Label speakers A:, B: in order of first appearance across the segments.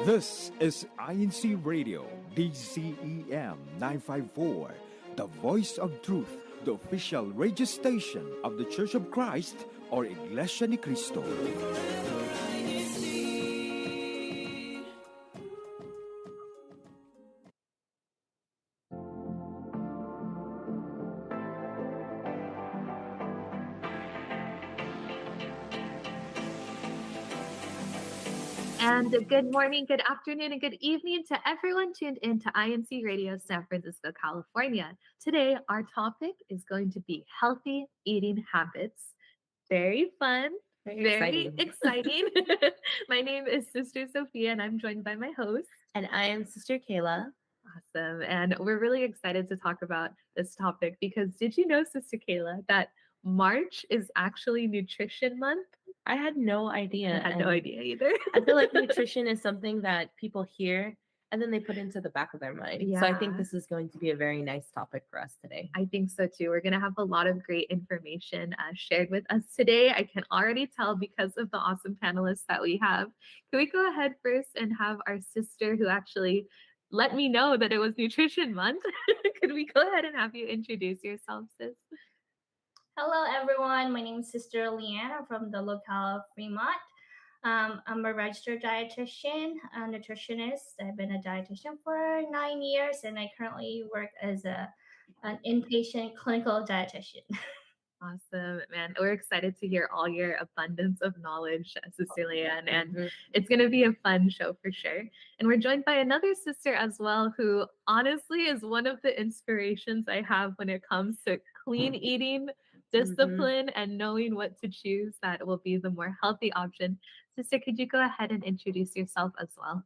A: This is INCRadio, DZEM 954, the voice of truth, the official radio station of the Church of Christ or Iglesia ni Cristo.
B: And good morning, good afternoon, and good evening to everyone tuned in to INCRadio, San Francisco, California. Today, our topic is going to be healthy eating habits. Very fun, very exciting. My name is Sister Sophia, and I'm joined by my host.
C: And I am Sister Kayla.
B: Awesome. And we're really excited to talk about this topic because did you know, Sister Kayla, that March is actually Nutrition Month?
C: I had no idea.
B: I had no idea either.
C: I feel like nutrition is something that people hear and then they put into the back of their mind.
B: Yeah.
C: So I think this is going to be a very nice topic for us today.
B: I think so too. We're going to have a lot of great information shared with us today. I can already tell because of the awesome panelists that we have. Can we go ahead first and have our sister who actually let me know that it was Nutrition Month? Could we go ahead and have you introduce yourself, sis?
D: Hello, everyone. My name is Sister Leanne. I'm from the locale of Fremont. I'm a registered dietitian, a nutritionist. I've been a dietitian for 9 years, and I currently work as an inpatient clinical dietitian.
B: Awesome, man. We're excited to hear all your abundance of knowledge, Sister Leanne, and it's going to be a fun show for sure. And we're joined by another sister as well, who honestly is one of the inspirations I have when it comes to clean eating, discipline, and knowing what to choose that will be the more healthy option. Sister, could you go ahead and introduce yourself as well?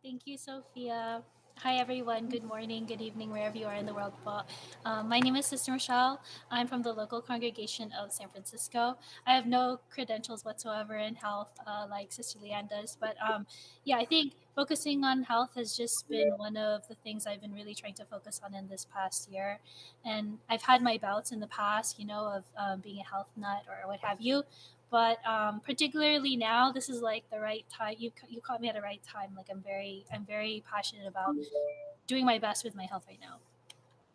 E: Thank you, Sophia. Hi, everyone. Good morning, good evening, wherever you are in the world. My name is Sister Michelle. I'm from the local congregation of San Francisco. I have no credentials whatsoever in health like Sister Leanne does. But I think focusing on health has just been one of the things I've been really trying to focus on in this past year. And I've had my bouts in the past, of being a health nut or what have you. But particularly now, this is like the right time. You caught me at the right time. Like I'm very passionate about doing my best with my health right now.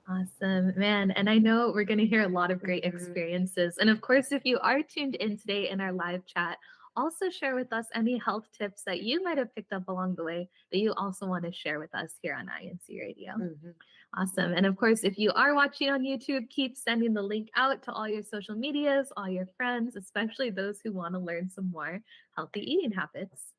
B: Awesome, man. And I know we're going to hear a lot of great experiences. And of course, if you are tuned in today in our live chat, also share with us any health tips that you might have picked up along the way that you also want to share with us here on INCRadio. Awesome. And of course, if you are watching on YouTube, keep sending the link out to all your social medias, all your friends, especially those who want to learn some more healthy eating habits.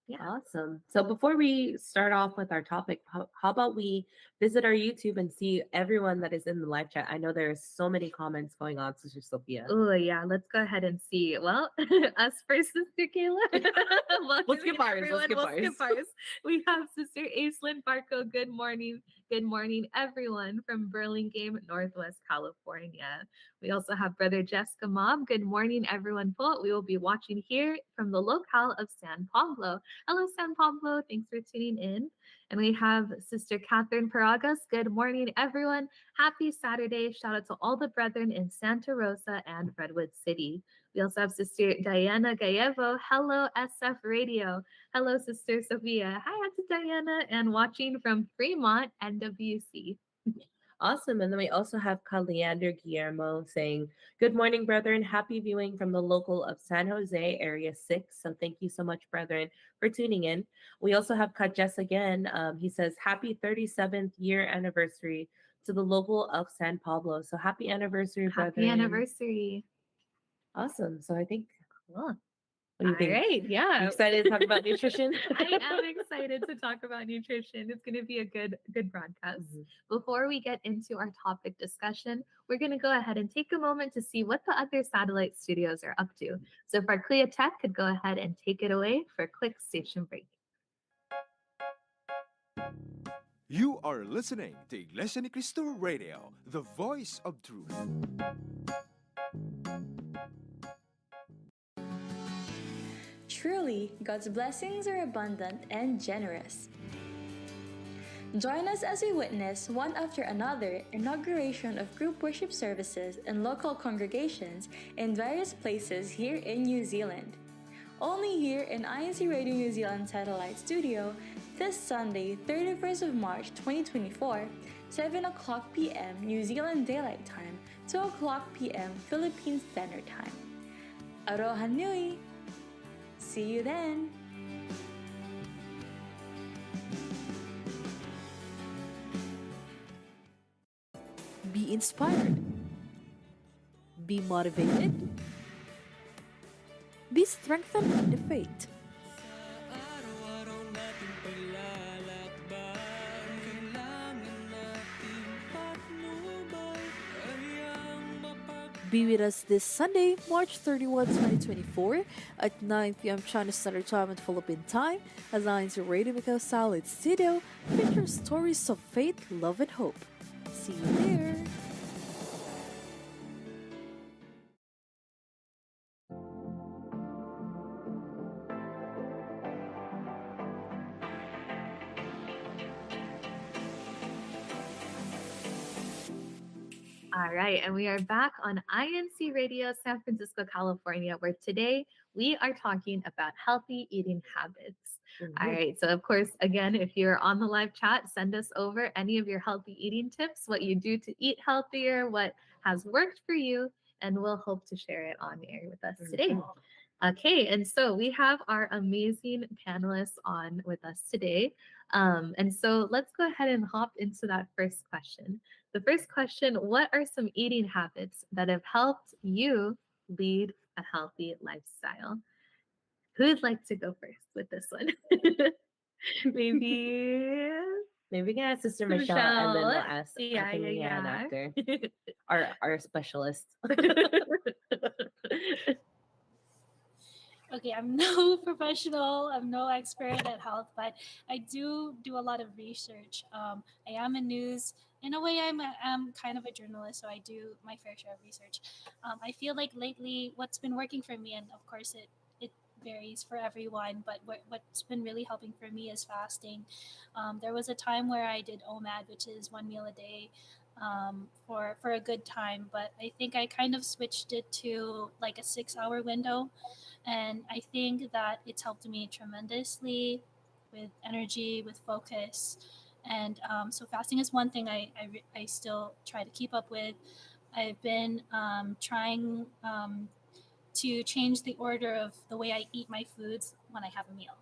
C: Yeah. Awesome. So before we start off with our topic, how about we visit our YouTube and see everyone that is in the live chat? I know there's so many comments going on, Sister Sophia.
B: Oh, yeah. Let's go ahead and see. Well, us first, Sister Kayla.
C: Let's skip ours.
B: We have Sister Aislinn Barco. Good morning. Good morning, everyone from Burlingame, Northwest California. We also have Brother Jessica Mob. Good morning, everyone. We will be watching here from the locale of San Pablo. Hello, San Pablo. Thanks for tuning in. And we have Sister Catherine Paragas. Good morning, everyone. Happy Saturday. Shout out to all the brethren in Santa Rosa and Redwood City. We also have Sister Diana Gallevo. Hello, SF Radio. Hello, Sister Sophia. Hi, Auntie Diana. And watching from Fremont, NWC.
C: Awesome. And then we also have Leander Guillermo saying, good morning, brethren. Happy viewing from the local of San Jose, Area 6. So thank you so much, brethren, for tuning in. We also have Jess again. He says, happy 37th year anniversary to the local of San Pablo. So happy anniversary, brethren.
B: Happy anniversary.
C: Awesome. So I think,
B: cool.
C: What do you think?
B: All right, yeah.
C: You excited to talk about nutrition?
B: I am excited to talk about nutrition. It's going to be a good broadcast. Before we get into our topic discussion, we're going to go ahead and take a moment to see what the other satellite studios are up to. So if our Clea Tech could go ahead and take it away for a quick station break.
A: You are listening to Iglesia ni Cristo Radio, the voice of truth.
F: Truly, God's blessings are abundant and generous. Join us as we witness one after another inauguration of group worship services in local congregations in various places here in New Zealand. Only here in INC Radio New Zealand Satellite Studio this Sunday, 31st of March 2024, 7 o'clock p.m. New Zealand Daylight Time, 2 o'clock p.m. Philippine Standard Time. Aroha Nui! See you then!
G: Be inspired. Be motivated. Be strengthened in the faith. Be with us this Sunday, March 31, 2024 at 9 p.m. China Standard Time and Philippine Time as INC Radio Miko Solid Studio features stories of faith, love, and hope. See you there!
B: All right, and we are back on INC Radio San Francisco, California, where today we are talking about healthy eating habits. All right, so of course, again, if you're on the live chat, send us over any of your healthy eating tips, what you do to eat healthier, what has worked for you, and we'll hope to share it on air with us today. Okay, and so we have our amazing panelists on with us today. And so let's go ahead and hop into that first question. The first question, what are some eating habits that have helped you lead a healthy lifestyle? Who'd like to go first with this one? Maybe
C: Maybe we can ask Sister Michelle, and then we'll ask
B: Yeah,
C: Leanne after our specialist.
E: Okay, I'm no professional, I'm no expert at health, but I do a lot of research. I am in news. In a way, I'm kind of a journalist, so I do my fair share of research. I feel like lately, what's been working for me, and of course it varies for everyone, but what's been really helping for me is fasting. There was a time where I did OMAD, which is 1 meal a day, for a good time, but I think I kind of switched it to like a 6 hour window, and I think that it's helped me tremendously with energy, with focus. And so fasting is one thing I still try to keep up with. I've been trying to change the order of the way I eat my foods when I have a meal.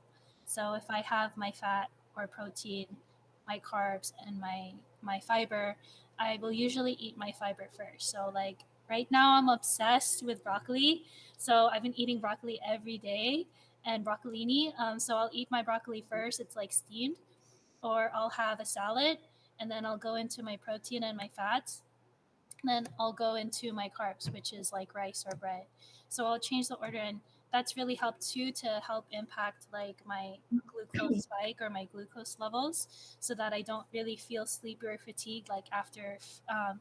E: So if I have my fat or protein, my carbs, and my fiber, I will usually eat my fiber first. So like right now I'm obsessed with broccoli. So I've been eating broccoli every day and broccolini. So I'll eat my broccoli first. It's like steamed, or I'll have a salad, and then I'll go into my protein and my fats. Then I'll go into my carbs, which is like rice or bread. So I'll change the order, and that's really helped too to help impact like my glucose spike or my glucose levels, so that I don't really feel sleepy or fatigued like after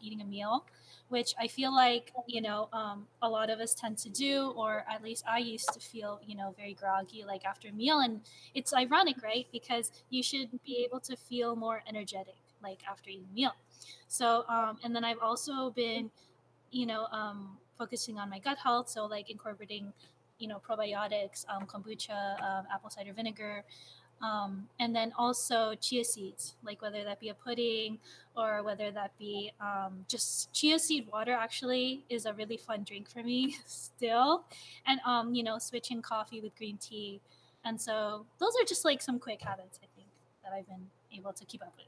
E: eating a meal, which I feel like a lot of us tend to do, or at least I used to feel very groggy like after a meal, and it's ironic, right? Because you should be able to feel more energetic like after eating a meal. So, and then I've also been, focusing on my gut health. So, like incorporating, probiotics, kombucha, apple cider vinegar, and then also chia seeds, like whether that be a pudding or whether that be just chia seed water. Actually, is a really fun drink for me still, and switching coffee with green tea. And so, those are just like some quick habits I think that I've been able to keep up with.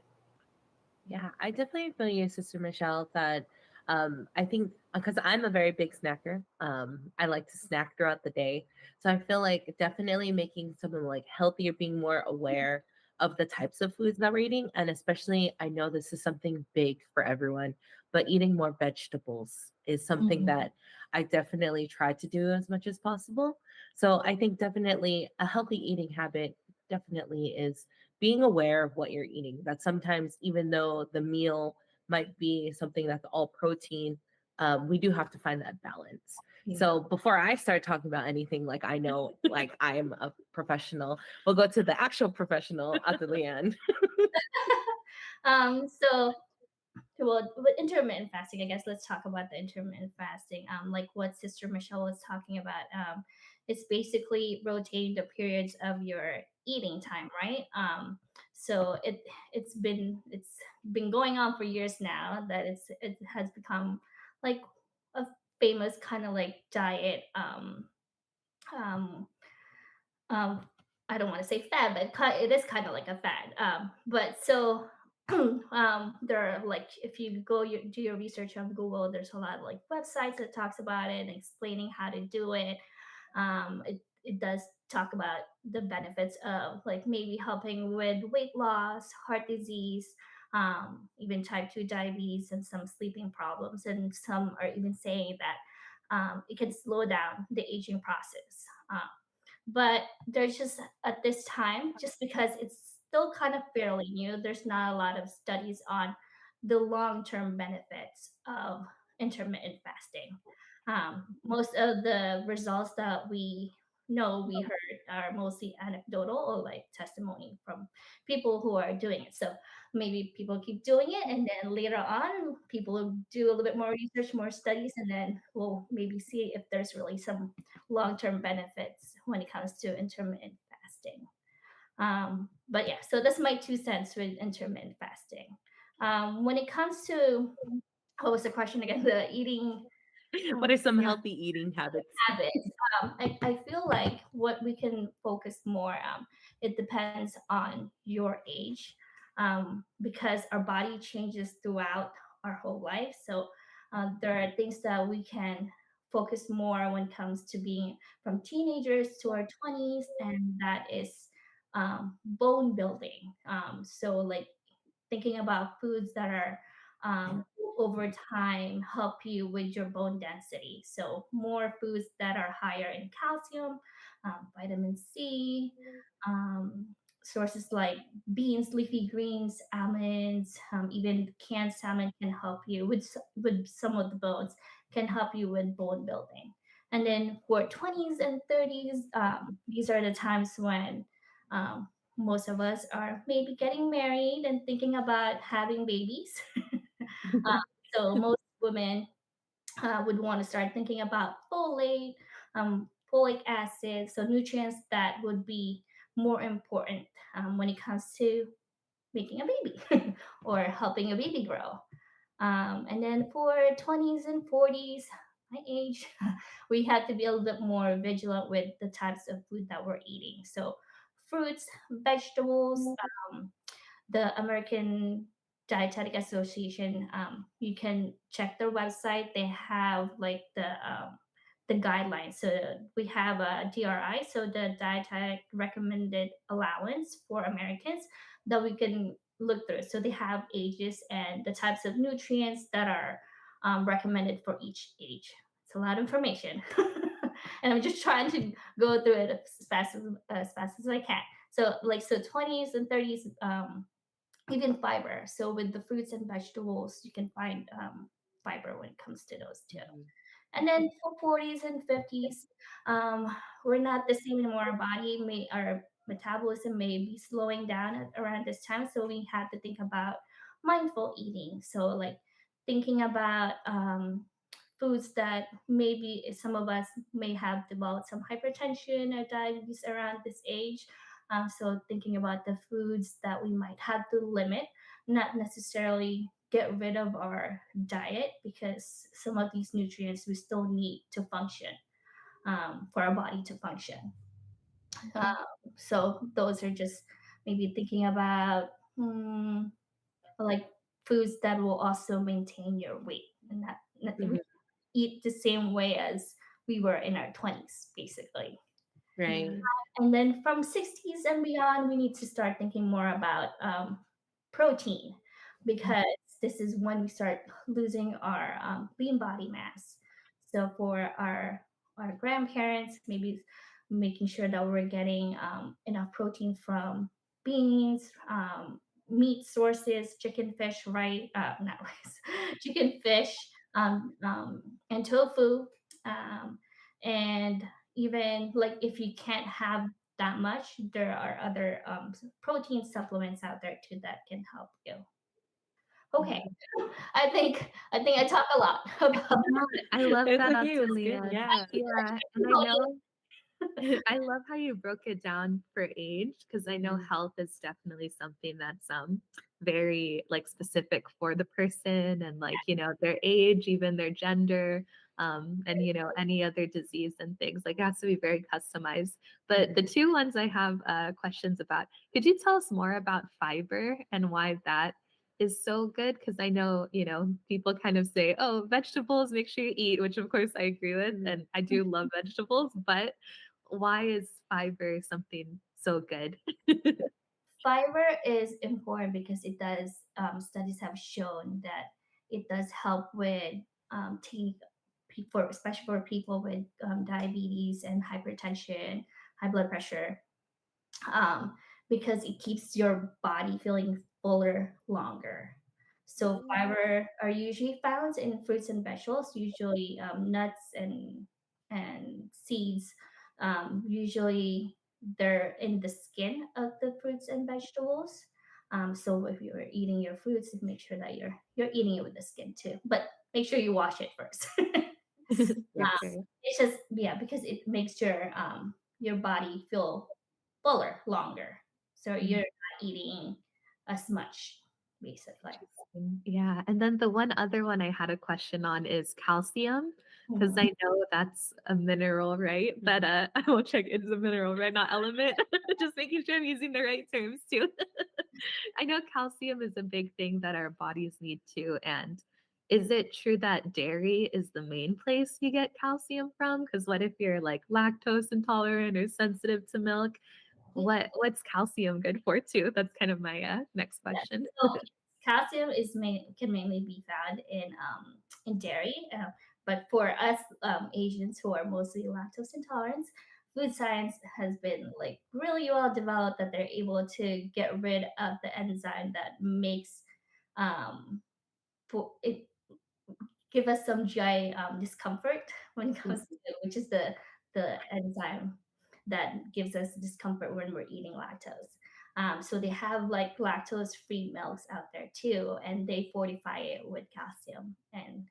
C: Yeah, I definitely feel you, Sister Michelle, that I think because I'm a very big snacker, I like to snack throughout the day. So I feel like definitely making something like healthier, being more aware of the types of foods that we're eating. And especially, I know this is something big for everyone, but eating more vegetables is something that I definitely try to do as much as possible. So I think definitely a healthy eating habit definitely is being aware of what you're eating. That sometimes, even though the meal might be something that's all protein, we do have to find that balance.
B: Yeah.
C: So before I start talking about anything, like I know, like I am a professional, we'll go to the actual professional, Leanne.
D: So well, with intermittent fasting, I guess let's talk about the intermittent fasting. Like what Sister Michelle was talking about. It's basically rotating the periods of your eating time, right? So it's been going on for years now, that it has become like a famous kind of like diet. Um, um I don't want to say fad, but it is kind of like a fad. But so there are, like, if you do your research on Google, there's a lot of like websites that talks about it and explaining how to do it. It does talk about the benefits of like maybe helping with weight loss, heart disease, even type 2 diabetes, and some sleeping problems. And some are even saying that it can slow down the aging process. But there's just, at this time, just because it's still kind of fairly new, there's not a lot of studies on the long-term benefits of intermittent fasting. Most of the results that we heard are mostly anecdotal, or like testimony from people who are doing it. So maybe people keep doing it, and then later on people will do a little bit more research, more studies, and then we'll maybe see if there's really some long-term benefits when it comes to intermittent fasting. But yeah, so that's my 2 cents with intermittent fasting. When it comes to, what was the question again? The eating
C: What are some
B: Yeah.
C: healthy eating habits?
D: habits. I feel like what we can focus more, it depends on your age, because our body changes throughout our whole life. So there are things that we can focus more when it comes to being from teenagers to our 20s, and that is bone building. So like thinking about foods that are, over time, help you with your bone density. So more foods that are higher in calcium, vitamin C, um, sources like beans, leafy greens, almonds, even canned salmon can help you with with some of the bones, can help you with bone building. And then for 20s and 30s, these are the times when, um, most of us are maybe getting married and thinking about having babies. So most women would want to start thinking about folic acid, so nutrients that would be more important when it comes to making a baby or helping a baby grow. And then for 20s and 40s, my age, we had to be a little bit more vigilant with the types of food that we're eating. So fruits, vegetables, the American Dietetic Association, you can check their website. They have like the guidelines. So we have a DRI, so the Dietetic Recommended Allowance for Americans, that we can look through. So they have ages and the types of nutrients that are recommended for each age. It's a lot of information, and I'm just trying to go through it as fast as I can. So 20s and 30s, even fiber. So with the fruits and vegetables, you can find fiber when it comes to those too. And then for 40s and 50s, we're not the same anymore. Our metabolism may be slowing down around this time. So we have to think about mindful eating. So like thinking about foods that maybe some of us may have developed some hypertension or diabetes around this age. So thinking about the foods that we might have to limit, not necessarily get rid of our diet, because some of these nutrients we still need to function, for our body to function. Um, so those are just maybe thinking about, like foods that will also maintain your weight, and not we
C: Mhm.
D: eat the same way as we were in our 20s, basically.
C: Right.
B: Yeah.
D: And then from 60s and beyond, we need to start thinking more about protein, because this is when we start losing our lean body mass. So for our grandparents, maybe making sure that we're getting enough protein from beans, meat sources, chicken, fish, right? Not rice, chicken, fish, and tofu. And even like if you can't have that much, there are other protein supplements out there too that can help you. Okay. I think I talk a lot about.
B: No, I love
C: It's
B: that,
C: okay. It was good.
B: Leanne.
C: Yeah.
B: Yeah, and I know I love how you broke it down for age because I know
C: Mhm.
B: health is definitely something that's very like specific for the person and like their age, even their gender, and any other disease and things like it has to be very customized. But the two ones I have questions about, could you tell us more about fiber and why that is so good? Because I know people kind of say, oh, vegetables, make sure you eat, which of course I agree with,
C: Mhm.
B: and I do love vegetables, but why is fiber something so good?
D: Fiber is important because it does. Studies have shown that it does help with take for especially for people with diabetes and hypertension, high blood pressure, um, because it keeps your body feeling fuller longer. So
C: Mm.
D: fiber are usually found in fruits and vegetables, usually nuts and seeds. Usually they're in the skin of the fruits and vegetables. So if you're eating your fruits, make sure that you're eating it with the skin too. But make sure you wash it first.
B: For sure.
D: It's just because it makes your body feel fuller longer. So you're
B: Mm,
D: not eating as much, basically.
B: interesting. Yeah. And then the one other one I had a question on is calcium, because
D: Mhm.
B: I know that's a mineral, right? But I will check it's a mineral, right? Not element. Just making sure I'm using the right terms too. I know calcium is a big thing that our bodies need too. And is it true that dairy is the main place you get calcium from? Because what if you're like lactose intolerant or sensitive to milk? What's calcium good for too? That's kind of my next question.
D: So calcium can mainly be found in dairy, but for us Asians who are mostly lactose intolerant, food science has been like really well developed that they're able to get rid of the enzyme that makes for it give us some GI discomfort when it comes to which is the enzyme that gives us discomfort when we're eating lactose. So they have like lactose-free milks out there too, and they fortify it with calcium and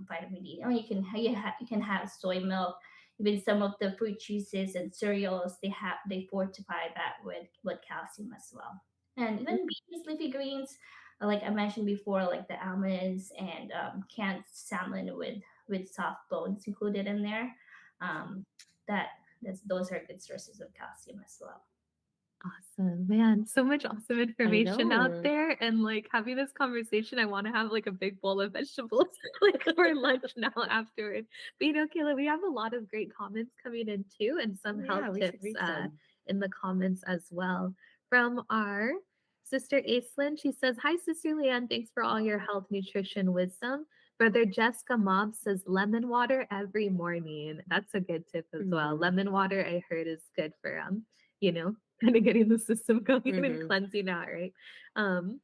D: vitamin D. I mean, you can have soy milk, even some of the fruit juices and cereals. They fortify that with calcium as well, and even beans, leafy greens, like I mentioned before, like the almonds and canned salmon with soft bones included in there. Um, that those are good sources of calcium as well.
B: Awesome, man. So much awesome
C: I
B: information out
C: know.
B: there. And like having this conversation, I want to have like a big bowl of vegetables like for lunch now afterward. But Kayla, we have a lot of great comments coming in too, and some health
C: Yeah, we should
B: tips
C: read some.
B: in the comments as well. From our sister Aislinn, she says, hi, Sister Leanne. Thanks for all your health, nutrition, wisdom. Brother Jessica Mob says lemon water every morning. That's a good tip as well.
C: Hmm.
B: Lemon water, I heard, is good for you know, kind of getting the system going and
C: Hmm.
B: cleansing out, right? Um,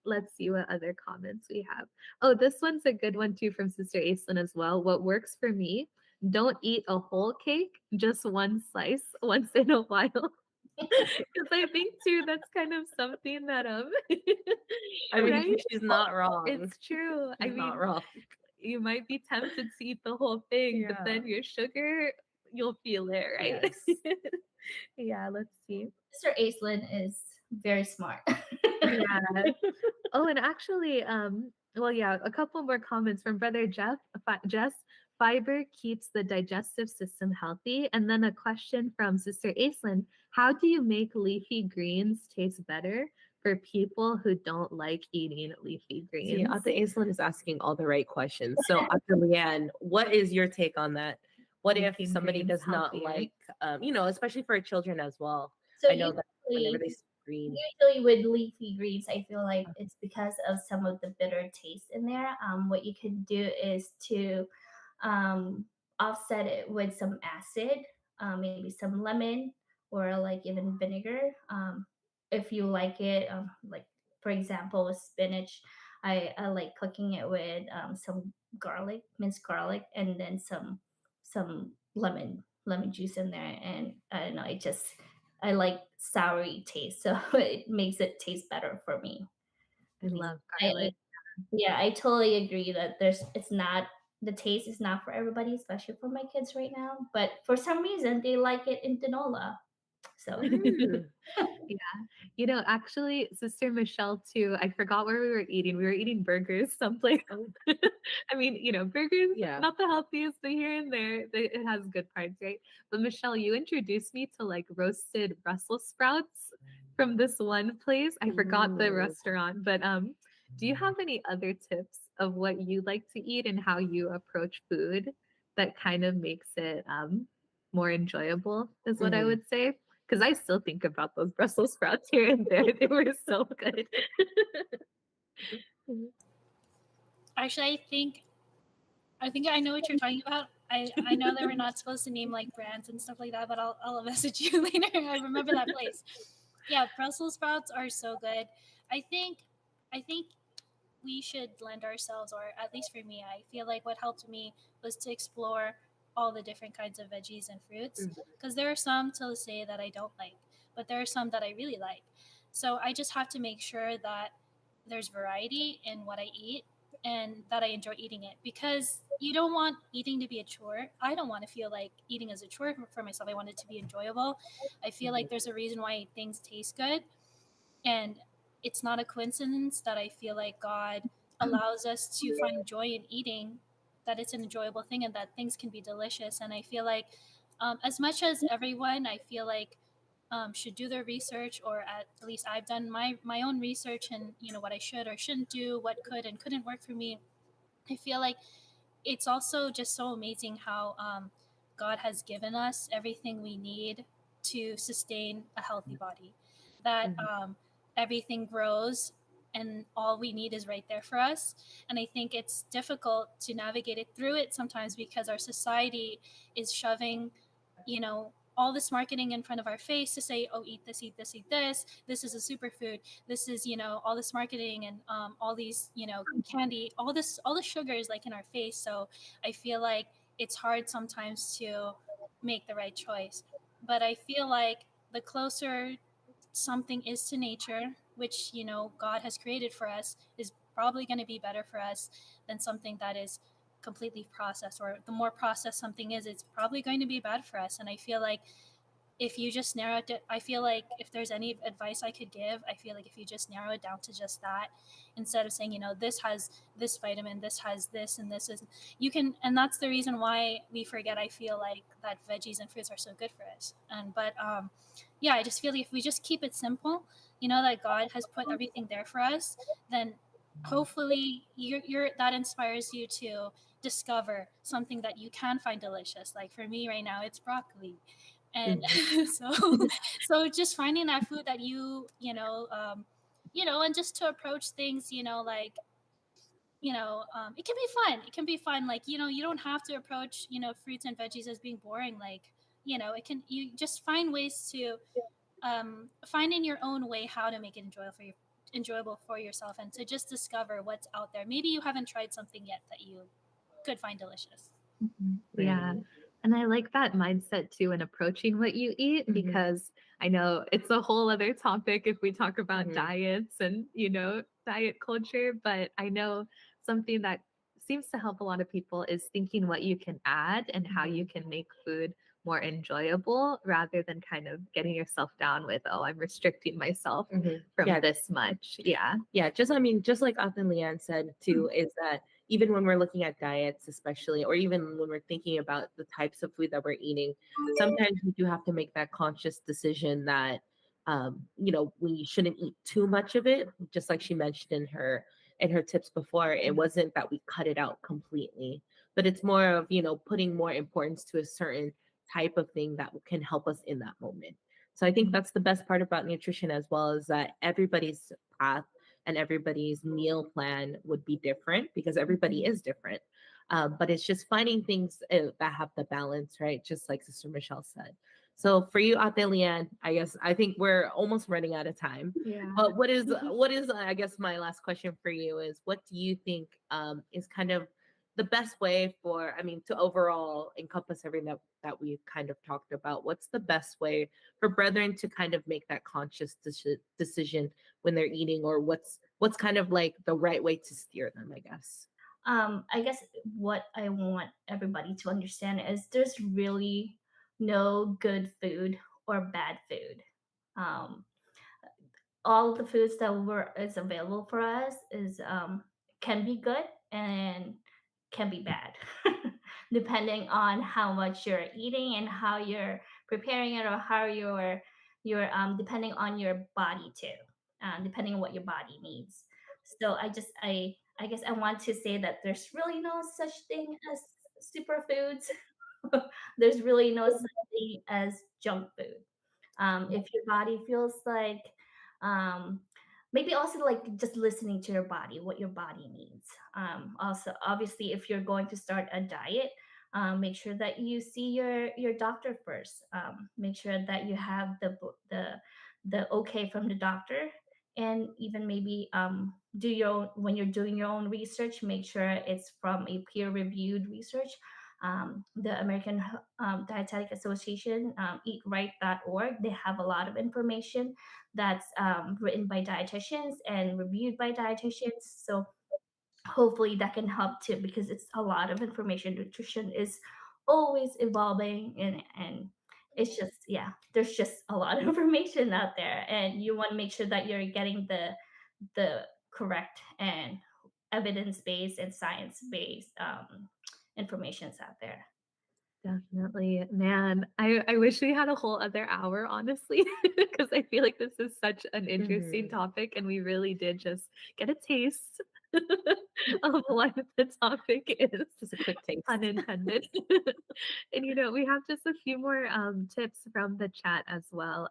B: let's see what other comments we have. Oh, this one's a good one too from Sister Aislinn as well. What works for me, don't eat a whole cake, just one slice once in a while. Because I think too that's kind of something that
C: I mean,
B: right?
C: she's not wrong.
B: It's true. I
C: She's not
B: mean,
C: wrong.
B: you might be tempted to eat the whole thing, but
C: Yeah.
B: then your sugar, you'll feel it, right?
C: Yes.
B: Yeah, let's see.
D: Mr. Aislinn is very smart.
B: Yeah. Oh, and actually, well, yeah, a couple more comments from Brother Jess. Fiber keeps the digestive system healthy. And then a question from Sister Aislinn. How do you make leafy greens taste better for people who don't like eating leafy
C: See,
B: greens?
C: Ate Aislinn is asking all the right questions. So, Ate Leanne, what is your take on that? What if
B: Making
C: somebody
B: greens
C: does not
B: healthier.
C: like, especially for children as well?
D: So
C: I know that whenever
D: usually
C: they see green,
D: usually with leafy greens, I feel like it's because of some of the bitter taste in there. What you could do is to um, offset it with some acid, maybe some lemon or like even vinegar. If you like it, like for example, with spinach, I like cooking it with some garlic, minced garlic, and then some lemon juice in there, and I don't know, I like soury taste, so it makes it taste better for me.
B: I love
D: I
B: garlic.
D: yeah, I totally agree that it's not the taste is not for everybody, especially for my kids right now. But for some reason, they like it in tinola. So
C: Mm.
B: Yeah. Actually, Sister Michelle too, I forgot where we were eating. We were eating burgers someplace.
C: Oh,
B: I mean, burgers,
C: yeah.
B: not the healthiest, but here and there, it has good parts, right? But Michelle, you introduced me to like roasted Brussels sprouts from this one place. I forgot the
C: Ooh.
B: restaurant, but do you have any other tips of what you like to eat and how you approach food that kind of makes it more enjoyable, is what I
C: Mhm.
B: would say? Because I still think about those Brussels sprouts here and there. They were so good.
E: Actually, I think I know what you're talking about. I know that we're not supposed to name like brands and stuff like that, but I'll message you later. I remember that place. Yeah, Brussels sprouts are so good. I think we should lend ourselves, or at least for me, I feel like what helped me was to explore all the different kinds of veggies and fruits,
C: Mhm.
E: because there are some to say that I don't like, but there are some that I really like. So I just have to make sure that there's variety in what I eat and that I enjoy eating it, because you don't want eating to be a chore. I don't want to feel like eating is a chore for myself. I want it to be enjoyable. I feel like there's a reason why things taste good, and it's not a coincidence that I feel like God allows us to find joy in eating, that it's an enjoyable thing and that things can be delicious. And I feel like, as much as everyone, I feel like, should do their research, or at least I've done my own research, and what I should or shouldn't do, what could and couldn't work for me. I feel like it's also just so amazing how, God has given us everything we need to sustain a healthy body. That,
C: Mhm.
E: everything grows, and all we need is right there for us. And I think it's difficult to navigate it through it sometimes, because our society is shoving, all this marketing in front of our face to say, oh, eat this, eat this, eat this. This is a superfood. This is, all this marketing, and, all these, candy, all the sugar is like in our face. So I feel like it's hard sometimes to make the right choice. But I feel like the closer something is to nature, which, God has created for us, is probably going to be better for us than something that is completely processed. Or the more processed something is, it's probably going to be bad for us. And I feel like if you just narrow it, I feel like if there's any advice I could give, I feel like if you just narrow it down to just that, instead of saying, this has this vitamin, this has this, and this is, you can, and that's the reason why we forget. I feel like that veggies and fruits are so good for us. But yeah, I just feel like if we just keep it simple, that God has put everything there for us, then hopefully you're that inspires you to discover something that you can find delicious. Like for me right now, it's broccoli. And
C: Mhm.
E: so just finding that food that and just to approach things, like, it can be fun. It can be fun. Like, you don't have to approach, fruits and veggies as being boring. Like, you just find ways to, find in your own way how to make it enjoyable for yourself, and to just discover what's out there. Maybe you haven't tried something yet that you could find delicious.
B: Mhm. Yeah.
C: Right.
B: And I like that mindset too in approaching what you eat,
C: Mhm.
B: because I know it's a whole other topic if we talk about
C: Mhm.
B: diets and, diet culture. But I know something that seems to help a lot of people is thinking what you can add and how you
C: Mhm.
B: can make food more enjoyable, rather than kind of getting yourself down with, oh, I'm restricting myself
C: Mhm.
B: from
C: Yeah,
B: this much. Yeah.
C: yeah. Just like Aunt and Leanne said too, is that even when we're looking at diets, especially, or even when we're thinking about the types of food that we're eating, sometimes we do have to make that conscious decision that, we shouldn't eat too much of it. Just like she mentioned in her tips before, it wasn't that we cut it out completely, but it's more of putting more importance to a certain type of thing that can help us in that moment. So I think that's the best part about nutrition as well, is that everybody's path and everybody's meal plan would be different because everybody is different. But it's just finding things that have the balance, right? Just like Sister Michelle said. So for you, Ate Leanne, I think we're almost running out of time.
B: Yeah.
C: But what is I guess my last question for you is, what do you think is kind of the best way for, I mean, to overall encompass everything that we've kind of talked about, what's the best way for brethren to kind of make that conscious decision when they're eating, or what's kind of like the right way to steer them, I guess?
D: I guess what I want everybody to understand is there's really no good food or bad food. Um, all the foods that were is available for us is can be good and can be bad, depending on how much you're eating and how you're preparing it, or how you're depending on your body too, depending on what your body needs. So I guess I want to say that there's really no such thing as superfoods. There's really no such thing as junk food. If your body feels like, um, maybe also like just listening to your body, what your body needs. Also, obviously, if you're going to start a diet, make sure that you see your doctor first. Make sure that you have the okay from the doctor, and even maybe do your own, when you're doing your own research, make sure it's from a peer reviewed research. The American Dietetic Association, eatright.org, they have a lot of information that's written by dietitians and reviewed by dietitians. So hopefully that can help too, because it's a lot of information. Nutrition is always evolving, and it's just, yeah, there's just a lot of information out there, and you want to make sure that you're getting the correct and evidence-based and science-based informations out there.
B: Definitely. Man, I wish we had a whole other hour, honestly, because I feel like this is such an interesting topic, and we really did just get a taste of what the topic is.
C: Just a quick taste.
B: Unintended. And we have just a few more tips from the chat as well.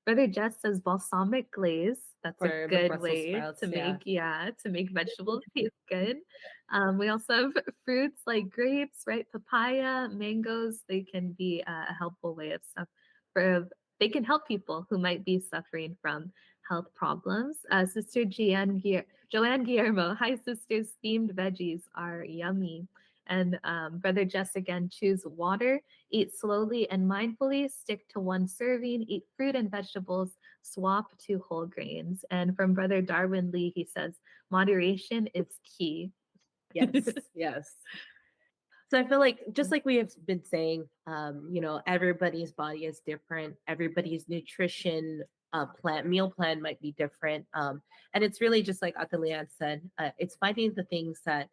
B: Brother Jess says balsamic glaze. That's
C: For
B: a
C: the
B: good
C: Brussels
B: way
C: sprouts,
B: to
C: yeah.
B: make vegetables taste good. We also have fruits like grapes, right? Papaya, mangoes. They can be a helpful way of they can help people who might be suffering from health problems. Sister Joanne Guillermo, hi sisters, steamed veggies are yummy. And Brother Jess again, choose water, eat slowly and mindfully, stick to one serving, eat fruit and vegetables, swap to whole grains. And from Brother Darwin Lee, he says, moderation is key.
C: Yes, yes. So I feel like, just like we have been saying, everybody's body is different. Everybody's nutrition meal plan might be different. And it's really just like Atelian said, it's finding the things that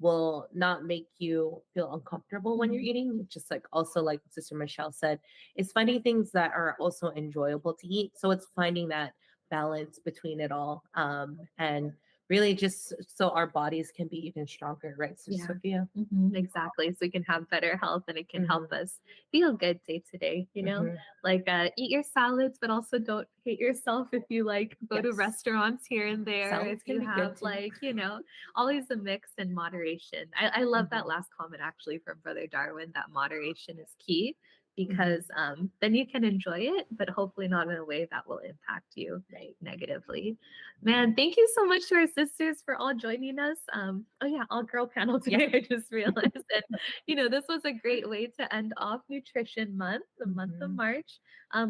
C: will not make you feel uncomfortable when you're eating. Just like, also like Sister Michelle said, it's finding things that are also enjoyable to eat. So it's finding that balance between it all. And really just so our bodies can be even stronger, right, Sister Sophia?
B: Exactly. So we can have better health, and it can help us feel good day to day, like eat your salads, but also don't hate yourself if you like go to restaurants here and there.
C: Salads
B: If you
C: can be good
B: have
C: too.
B: like, always a mix and moderation. I love that last comment actually from Brother Darwin, that moderation is key, because then you can enjoy it, but hopefully not in a way that will impact you negatively. Man, thank you so much to our sisters for all joining us. Oh yeah, all girl panel today. I just realized, and this was a great way to end off Nutrition Month, the month of March.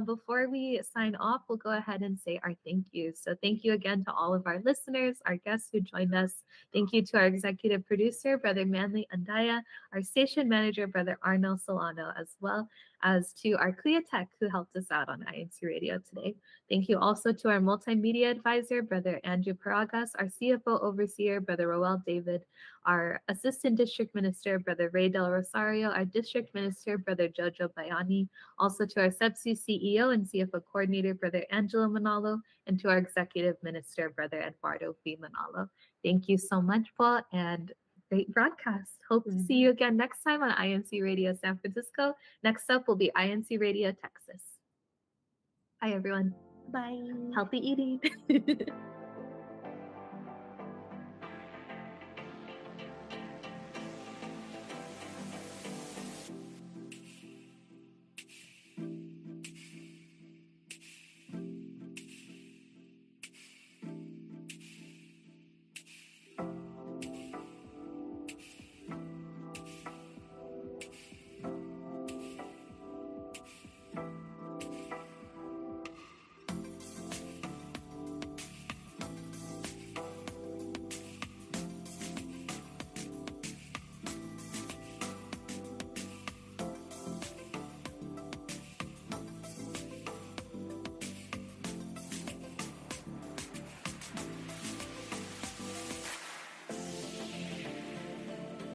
B: Before we sign off, we'll go ahead and say our thank yous. So thank you again to all of our listeners, our guests who joined us. Thank you to our executive producer, Brother Manly Andaya, our station manager, Brother Arnel Solano, as well as to our CLIA Tech who helped us out on INC Radio today. Thank you also to our multimedia advisor, Brother Andrew Paragas, our CFO overseer, Brother Roel David, our assistant district minister, Brother Ray Del Rosario, our district minister, Brother Jojo Bayani, also to our SEPSI CEO and CFO coordinator, Brother Angelo Manalo, and to our executive minister, Brother Eduardo V. Manalo. Thank you so much, Paul, and great broadcast. Hope to see you again next time on INC Radio San Francisco. Next up will be INC Radio Texas. Bye, everyone.
C: Bye.
B: Healthy eating.